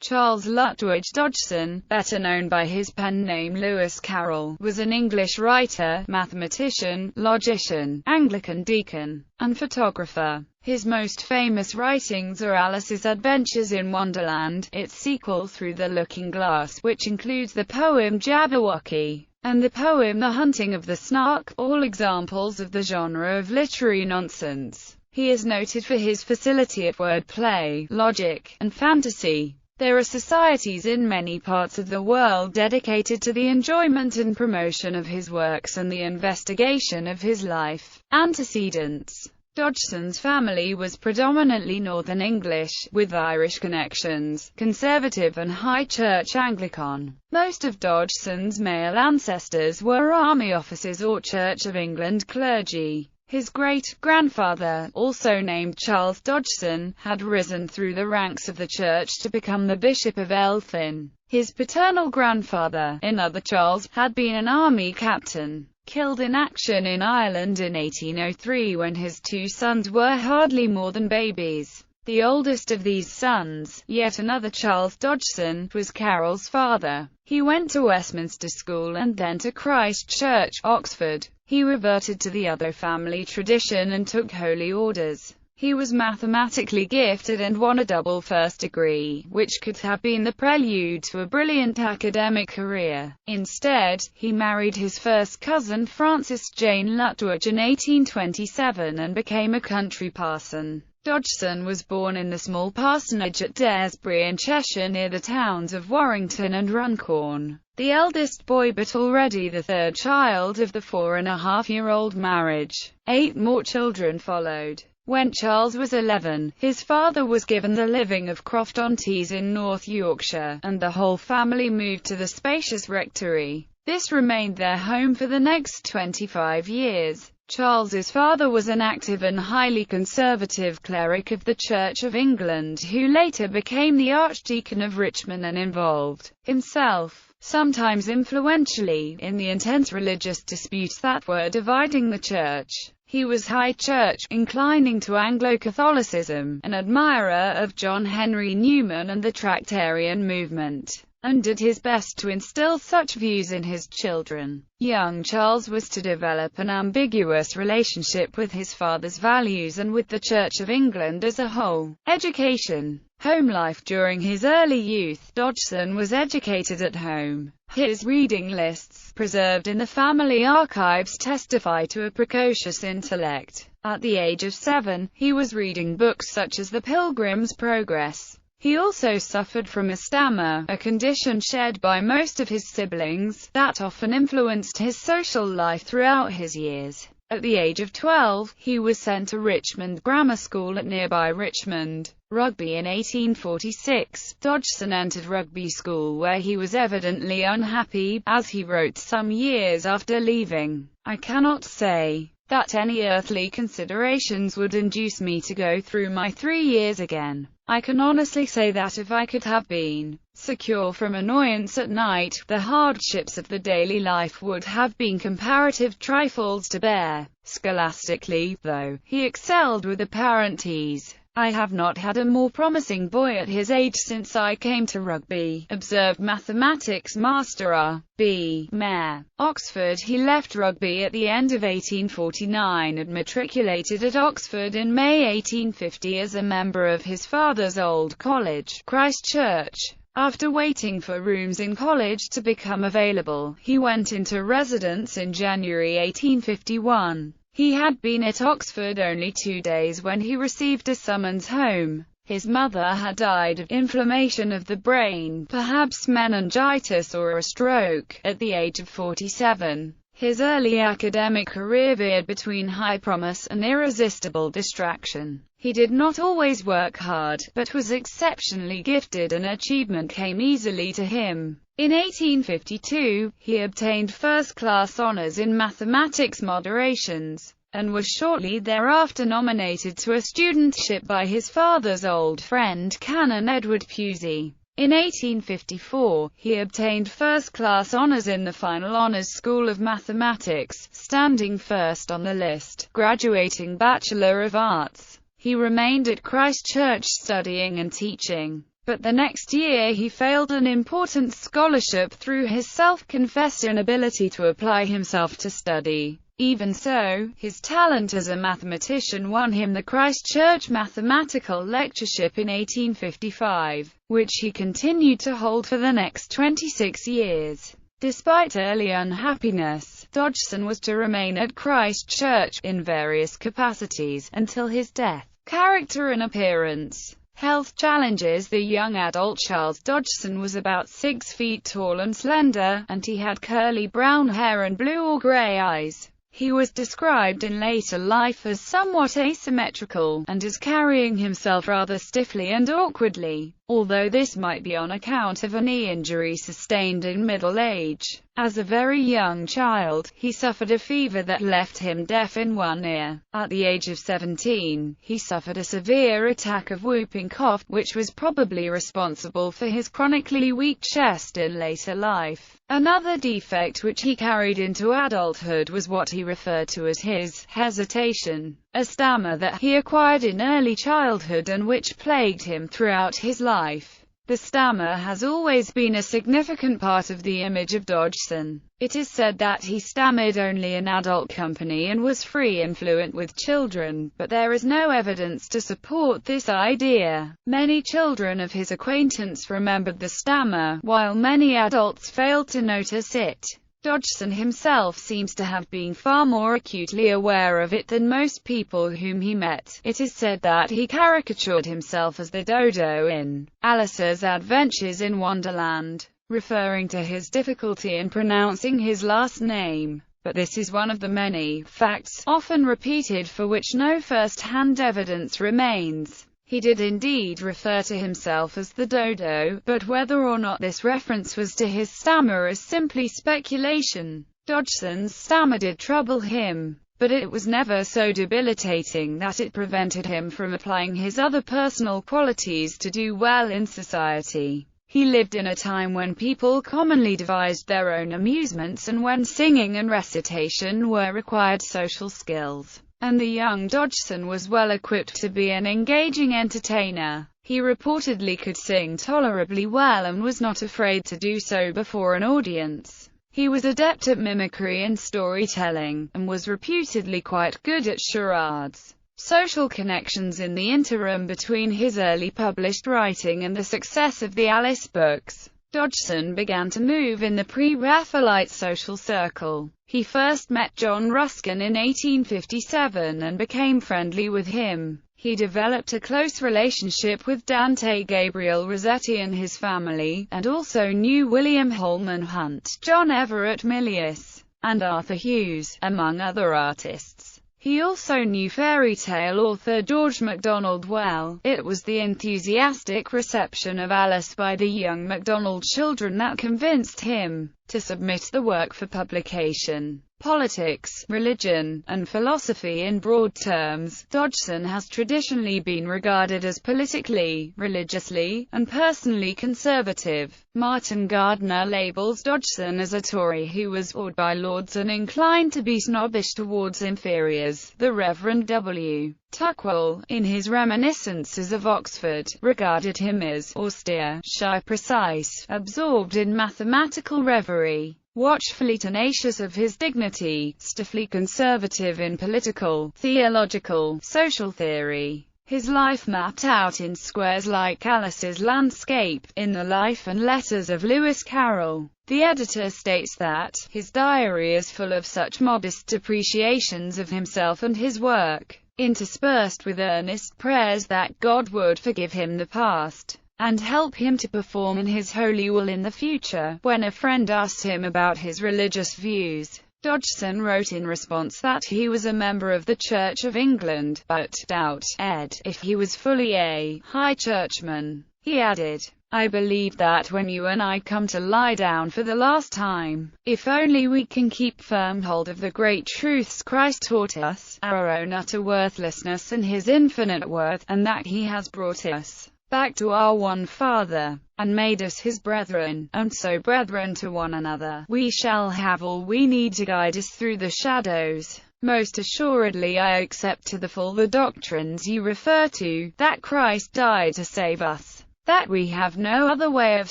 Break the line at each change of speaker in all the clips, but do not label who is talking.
Charles Lutwidge Dodgson, better known by his pen name Lewis Carroll, was an English writer, mathematician, logician, Anglican deacon, and photographer. His most famous writings are Alice's Adventures in Wonderland, its sequel Through the Looking Glass, which includes the poem Jabberwocky, and the poem The Hunting of the Snark, all examples of the genre of literary nonsense. He is noted for his facility at wordplay, logic, and fantasy. There are societies in many parts of the world dedicated to the enjoyment and promotion of his works and the investigation of his life antecedents. Dodgson's family was predominantly Northern English, with Irish connections, conservative and high church Anglican. Most of Dodgson's male ancestors were army officers or Church of England clergy. His great-grandfather, also named Charles Dodgson, had risen through the ranks of the church to become the Bishop of ʻlʌtwɪdʒ. His paternal grandfather, another Charles, had been an army captain, killed in action in Ireland in 1803 when his two sons were hardly more than babies. The oldest of these sons, yet another Charles Dodgson, was Carroll's father. He went to Westminster School and then to Christ Church, Oxford. He reverted to the other family tradition and took holy orders. He was mathematically gifted and won a double first degree, which could have been the prelude to a brilliant academic career. Instead, he married his first cousin Frances Jane Lutwidge in 1827 and became a country parson. Dodgson was born in the small parsonage at Daresbury in Cheshire near the towns of Warrington and Runcorn. The eldest boy but already the third child of the 4.5-year-old marriage. 8 more children followed. When Charles was 11, his father was given the living of Croft-on-Tees in North Yorkshire, and the whole family moved to the spacious rectory. This remained their home for the next 25 years. Charles's father was an active and highly conservative cleric of the Church of England who later became the Archdeacon of Richmond and involved himself, sometimes influentially, in the intense religious disputes that were dividing the Church. He was High Church, inclining to Anglo-Catholicism, an admirer of John Henry Newman and the Tractarian movement, and did his best to instill such views in his children. Young Charles was to develop an ambiguous relationship with his father's values and with the Church of England as a whole. Education. Home life. During his early youth, Dodgson was educated at home. His reading lists, preserved in the family archives, testify to a precocious intellect. At the age of 7, he was reading books such as The Pilgrim's Progress. He also suffered from a stammer, a condition shared by most of his siblings, that often influenced his social life throughout his years. At the age of 12, he was sent to Richmond Grammar School at nearby Richmond. Rugby. In 1846, Dodgson entered rugby school where he was evidently unhappy, as he wrote some years after leaving. "I cannot say that any earthly considerations would induce me to go through my 3 years again. I can honestly say that if I could have been secure from annoyance at night, the hardships of the daily life would have been comparative trifles to bear." Scholastically, though, he excelled with apparent ease. "I have not had a more promising boy at his age since I came to rugby," observed mathematics master R.B. Mayer. Oxford. He left rugby at the end of 1849 and matriculated at Oxford in May 1850 as a member of his father's old college, Christ Church. After waiting for rooms in college to become available, he went into residence in January 1851. He had been at Oxford only 2 days when he received a summons home. His mother had died of inflammation of the brain, perhaps meningitis or a stroke, at the age of 47. His early academic career veered between high promise and irresistible distraction. He did not always work hard, but was exceptionally gifted and achievement came easily to him. In 1852, he obtained first-class honours in mathematics moderations, and was shortly thereafter nominated to a studentship by his father's old friend Canon Edward Pusey. In 1854, he obtained first-class honours in the final Honours School of Mathematics, standing first on the list, graduating Bachelor of Arts. He remained at Christ Church studying and teaching. But the next year he failed an important scholarship through his self-confessed inability to apply himself to study. Even so, his talent as a mathematician won him the Christ Church mathematical lectureship in 1855, which he continued to hold for the next 26 years. Despite early unhappiness, Dodgson was to remain at Christ Church, in various capacities, until his death. Character and appearance. Health challenges. The young adult Charles Dodgson was about 6 feet tall and slender, and he had curly brown hair and blue or gray eyes. He was described in later life as somewhat asymmetrical, and as carrying himself rather stiffly and awkwardly, although this might be on account of a knee injury sustained in middle age. As a very young child, he suffered a fever that left him deaf in one ear. At the age of 17, he suffered a severe attack of whooping cough, which was probably responsible for his chronically weak chest in later life. Another defect which he carried into adulthood was what he referred to as his hesitation, a stammer that he acquired in early childhood and which plagued him throughout his life. The stammer has always been a significant part of the image of Dodgson. It is said that he stammered only in adult company and was free and fluent with children, but there is no evidence to support this idea. Many children of his acquaintance remembered the stammer, while many adults failed to notice it. Dodgson himself seems to have been far more acutely aware of it than most people whom he met. It is said that he caricatured himself as the dodo in Alice's Adventures in Wonderland, referring to his difficulty in pronouncing his last name. But this is one of the many facts, often repeated, for which no first-hand evidence remains. He did indeed refer to himself as the dodo, but whether or not this reference was to his stammer is simply speculation. Dodgson's stammer did trouble him, but it was never so debilitating that it prevented him from applying his other personal qualities to do well in society. He lived in a time when people commonly devised their own amusements and when singing and recitation were required social skills. And the young Dodgson was well equipped to be an engaging entertainer. He reportedly could sing tolerably well and was not afraid to do so before an audience. He was adept at mimicry and storytelling, and was reputedly quite good at charades. Social connections. In the interim between his early published writing and the success of the Alice books, Dodgson began to move in the pre-Raphaelite social circle. He first met John Ruskin in 1857 and became friendly with him. He developed a close relationship with Dante Gabriel Rossetti and his family, and also knew William Holman Hunt, John Everett Milius, and Arthur Hughes, among other artists. He also knew fairy tale author George MacDonald well. It was the enthusiastic reception of Alice by the young MacDonald children that convinced him to submit the work for publication. Politics, religion, and philosophy. In broad terms, Dodgson has traditionally been regarded as politically, religiously, and personally conservative. Martin Gardner labels Dodgson as a Tory who was awed by lords and inclined to be snobbish towards inferiors. The Reverend W. Tuckwell, in his Reminiscences of Oxford, regarded him as austere, shy, precise, absorbed in mathematical reverie, watchfully tenacious of his dignity, stiffly conservative in political, theological, social theory. His life mapped out in squares like Alice's landscape, in the life and letters of Lewis Carroll. The editor states that his diary is full of such modest depreciations of himself and his work, interspersed with earnest prayers that God would forgive him the past, and help him to perform in his holy will in the future. When a friend asked him about his religious views, Dodgson wrote in response that he was a member of the Church of England, but doubted if he was fully a high churchman. He added, "I believe that when you and I come to lie down for the last time, if only we can keep firm hold of the great truths Christ taught us, our own utter worthlessness and his infinite worth, and that he has brought us back to our one Father, and made us his brethren, and so brethren to one another, we shall have all we need to guide us through the shadows. Most assuredly I accept to the full the doctrines you refer to, that Christ died to save us, that we have no other way of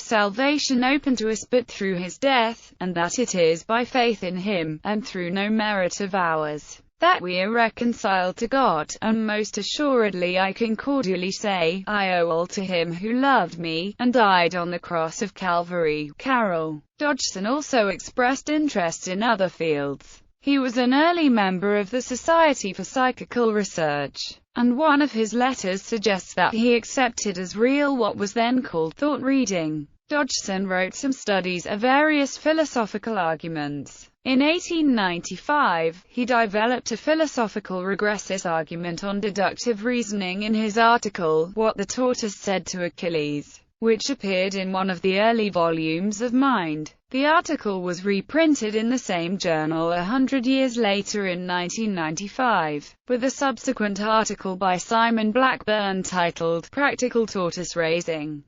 salvation open to us but through his death, and that it is by faith in him, and through no merit of ours, that we are reconciled to God. And most assuredly I can cordially say, I owe all to him who loved me, and died on the cross of Calvary. Carroll Dodgson also expressed interest in other fields. He was an early member of the Society for Psychical Research, and one of his letters suggests that he accepted as real what was then called thought reading. Dodgson wrote some studies of various philosophical arguments. In 1895, he developed a philosophical regressus argument on deductive reasoning in his article, What the Tortoise Said to Achilles, which appeared in one of the early volumes of Mind. The article was reprinted in the same journal 100 years later in 1995, with a subsequent article by Simon Blackburn titled Practical Tortoise Raising.